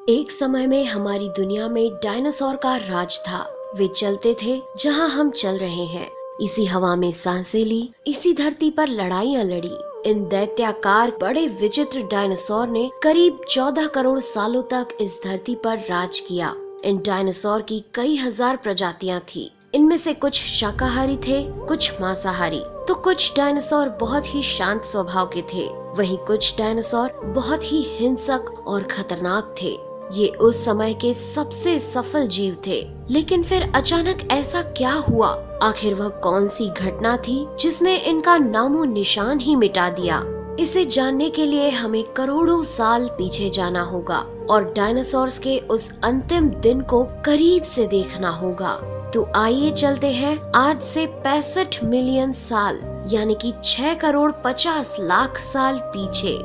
एक समय में हमारी दुनिया में डायनासोर का राज था। वे चलते थे जहां हम चल रहे हैं, इसी हवा में सांसें ली, इसी धरती पर लड़ाइयां लड़ी। इन दैत्याकार बड़े विचित्र डायनासोर ने करीब 14 करोड़ सालों तक इस धरती पर राज किया। इन डायनासोर की कई हजार प्रजातियां थी। इनमें से कुछ शाकाहारी थे, कुछ मांसाहारी, तो कुछ डायनासोर बहुत ही शांत स्वभाव के थे। वहीं कुछ डायनासोर बहुत ही हिंसक और खतरनाक थे। ये उस समय के सबसे सफल जीव थे। लेकिन फिर अचानक ऐसा क्या हुआ? आखिर वह कौन सी घटना थी जिसने इनका नामो निशान ही मिटा दिया? इसे जानने के लिए हमें करोड़ों साल पीछे जाना होगा और डायनासोर्स के उस अंतिम दिन को करीब से देखना होगा। तो आइए चलते हैं आज से 65 मिलियन साल यानी कि 6 करोड़ 50 लाख साल पीछे।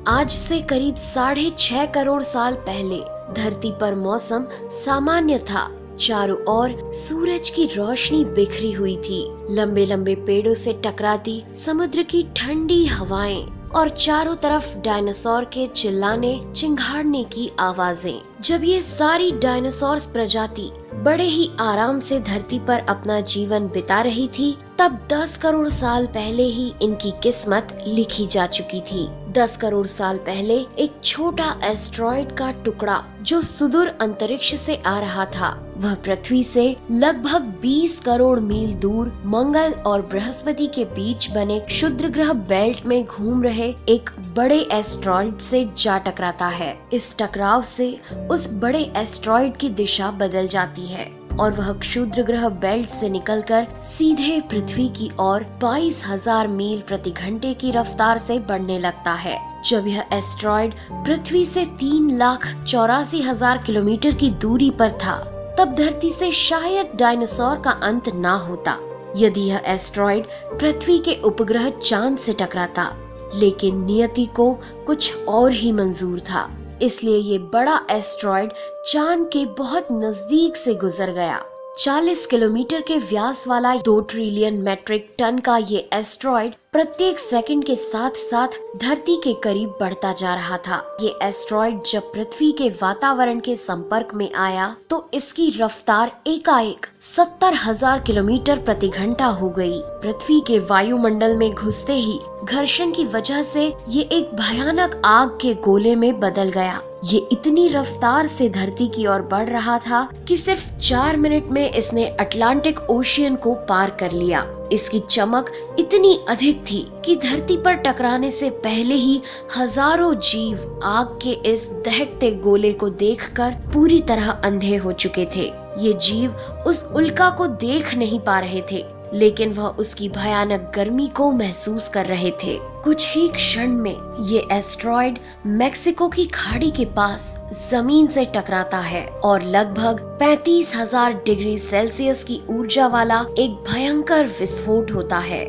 आज से करीब 6.5 करोड़ साल पहले धरती पर मौसम सामान्य था। चारों ओर सूरज की रोशनी बिखरी हुई थी। लंबे लंबे पेड़ों से टकराती समुद्र की ठंडी हवाएं और चारों तरफ डायनासोर के चिल्लाने चिंघाड़ने की आवाजें। जब ये सारी डायनासोर प्रजाति बड़े ही आराम से धरती पर अपना जीवन बिता रही थी, तब 10 करोड़ साल पहले ही इनकी किस्मत लिखी जा चुकी थी। 10 करोड़ साल पहले एक छोटा एस्ट्रॉइड का टुकड़ा जो सुदूर अंतरिक्ष से आ रहा था, वह पृथ्वी से लगभग 20 करोड़ मील दूर मंगल और बृहस्पति के बीच बने क्षुद्र ग्रह बेल्ट में घूम रहे एक बड़े एस्ट्रॉइड से जा टकराता है। इस टकराव से उस बड़े एस्ट्रॉइड की दिशा बदल जाती है और वह क्षुद्र ग्रह बेल्ट से निकलकर सीधे पृथ्वी की ओर 22,000 मील प्रति घंटे की रफ्तार से बढ़ने लगता है। जब यह एस्ट्रॉइड पृथ्वी से 3,84,000 किलोमीटर की दूरी पर था, तब धरती से शायद डायनासोर का अंत ना होता यदि यह एस्ट्रॉइड पृथ्वी के उपग्रह चांद से टकराता। लेकिन नियति को कुछ और ही मंजूर था, इसलिए ये बड़ा एस्ट्रॉइड चांद के बहुत नजदीक से गुजर गया। 40 किलोमीटर के व्यास वाला 2 ट्रिलियन मेट्रिक टन का ये एस्ट्रॉइड प्रत्येक सेकंड के साथ साथ धरती के करीब बढ़ता जा रहा था। ये एस्ट्रॉइड जब पृथ्वी के वातावरण के संपर्क में आया तो इसकी रफ्तार एकाएक 70,000 किलोमीटर प्रति घंटा हो गई। पृथ्वी के वायुमंडल में घुसते ही घर्षण की वजह से ये एक भयानक आग के गोले में बदल गया। ये इतनी रफ्तार से धरती की ओर बढ़ रहा था कि सिर्फ 4 मिनट में इसने अटलांटिक ओशियन को पार कर लिया। इसकी चमक इतनी अधिक थी कि धरती पर टकराने से पहले ही हजारों जीव आग के इस दहकते गोले को देखकर पूरी तरह अंधे हो चुके थे। ये जीव उस उल्का को देख नहीं पा रहे थे, लेकिन वह उसकी भयानक गर्मी को महसूस कर रहे थे। कुछ ही क्षण में ये एस्ट्रॉइड मेक्सिको की खाड़ी के पास जमीन से टकराता है और लगभग 35,000 डिग्री सेल्सियस की ऊर्जा वाला एक भयंकर विस्फोट होता है।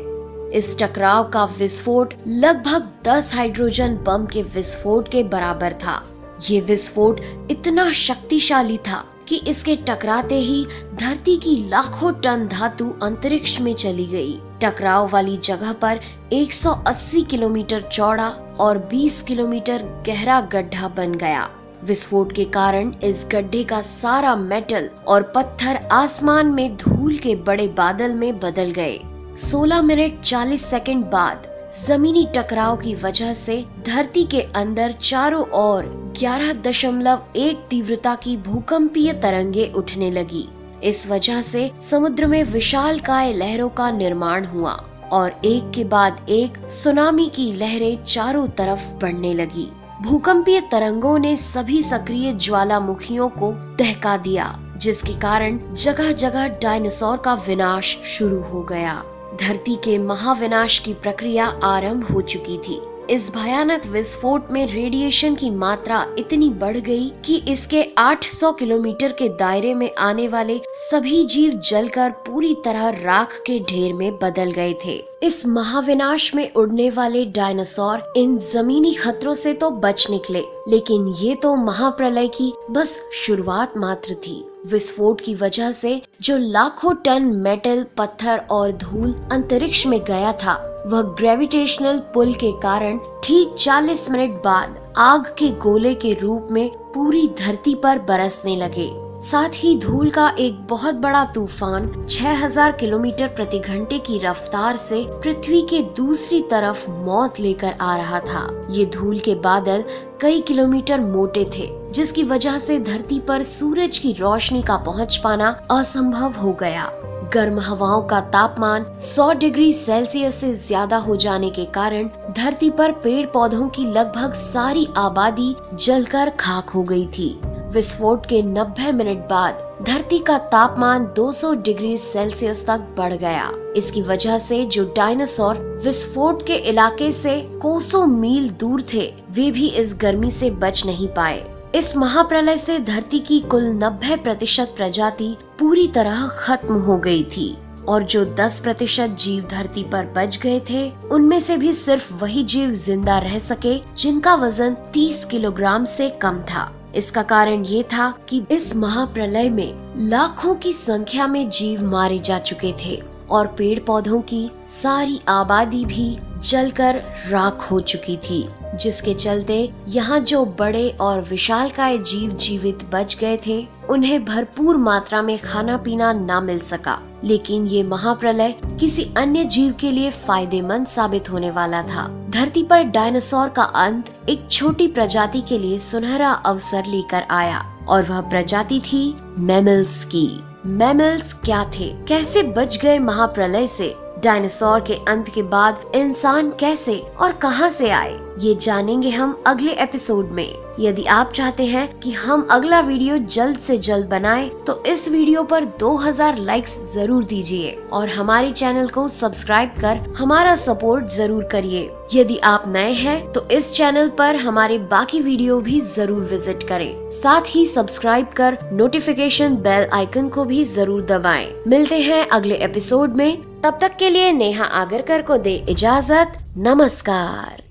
इस टकराव का विस्फोट लगभग 10 हाइड्रोजन बम के विस्फोट के बराबर था। ये विस्फोट इतना शक्तिशाली था कि इसके टकराते ही धरती की लाखों टन धातु अंतरिक्ष में चली गई। टकराव वाली जगह पर 180 किलोमीटर चौड़ा और 20 किलोमीटर गहरा गड्ढा बन गया। विस्फोट के कारण इस गड्ढे का सारा मेटल और पत्थर आसमान में धूल के बड़े बादल में बदल गए। 16 मिनट 40 सेकंड बाद जमीनी टकराव की वजह से धरती के अंदर चारों ओर 11.1 तीव्रता की भूकंपीय तरंगे उठने लगी। इस वजह से समुद्र में विशालकाय लहरों का निर्माण हुआ और एक के बाद एक सुनामी की लहरें चारों तरफ बढ़ने लगी। भूकंपीय तरंगों ने सभी सक्रिय ज्वालामुखियों को दहका दिया, जिसके कारण जगह जगह डायनासोर का विनाश शुरू हो गया। धरती के महाविनाश की प्रक्रिया आरंभ हो चुकी थी। इस भयानक विस्फोट में रेडिएशन की मात्रा इतनी बढ़ गई कि इसके 800 किलोमीटर के दायरे में आने वाले सभी जीव जलकर पूरी तरह राख के ढेर में बदल गए थे। इस महाविनाश में उड़ने वाले डायनासोर इन जमीनी खतरों से तो बच निकले, लेकिन ये तो महाप्रलय की बस शुरुआत मात्र थी। विस्फोट की वजह से जो लाखों टन मेटल, पत्थर और धूल अंतरिक्ष में गया था, वह ग्रेविटेशनल पुल के कारण ठीक 40 मिनट बाद आग के गोले के रूप में पूरी धरती पर बरसने लगे। साथ ही धूल का एक बहुत बड़ा तूफान 6000 किलोमीटर प्रति घंटे की रफ्तार से पृथ्वी के दूसरी तरफ मौत लेकर आ रहा था। ये धूल के बादल कई किलोमीटर मोटे थे, जिसकी वजह से धरती पर सूरज की रोशनी का पहुंच पाना असंभव हो गया। गर्म हवाओं का तापमान 100 डिग्री सेल्सियस से ज्यादा हो जाने के कारण धरती पर पेड़ पौधों की लगभग सारी आबादी जलकर खाक हो गई थी। विस्फोट के 90 मिनट बाद धरती का तापमान 200 डिग्री सेल्सियस तक बढ़ गया। इसकी वजह से जो डायनासोर विस्फोट के इलाके से कोसों मील दूर थे, वे भी इस गर्मी से बच नहीं पाए। इस महाप्रलय से धरती की कुल 90% प्रजाति पूरी तरह खत्म हो गई थी और जो 10% जीव धरती पर बच गए थे, उनमें से भी सिर्फ वही जीव जिंदा रह सके जिनका वजन 30 किलोग्राम से कम था। इसका कारण ये था कि इस महाप्रलय में लाखों की संख्या में जीव मारे जा चुके थे और पेड़ पौधों की सारी आबादी भी जलकर राख हो चुकी थी, जिसके चलते यहाँ जो बड़े और विशालकाय जीव जीवित बच गए थे, उन्हें भरपूर मात्रा में खाना पीना न मिल सका। लेकिन ये महाप्रलय किसी अन्य जीव के लिए फायदेमंद साबित होने वाला था। धरती पर डायनासोर का अंत एक छोटी प्रजाति के लिए सुनहरा अवसर लेकर आया और वह प्रजाति थी मैमल्स की। मैमल्स क्या थे, कैसे बच गए महाप्रलय से, डायनासोर के अंत के बाद इंसान कैसे और कहां से आए, ये जानेंगे हम अगले एपिसोड में। यदि आप चाहते हैं कि हम अगला वीडियो जल्द से जल्द बनाएं, तो इस वीडियो पर 2000 लाइक्स जरूर दीजिए और हमारे चैनल को सब्सक्राइब कर हमारा सपोर्ट जरूर करिए। यदि आप नए हैं तो इस चैनल पर हमारे बाकी वीडियो भी जरूर विजिट करें। साथ ही सब्सक्राइब कर नोटिफिकेशन बेल आइकन को भी जरूर दबाएं। मिलते हैं अगले एपिसोड में, तब तक के लिए नेहा आगरकर को दे इजाजत। नमस्कार।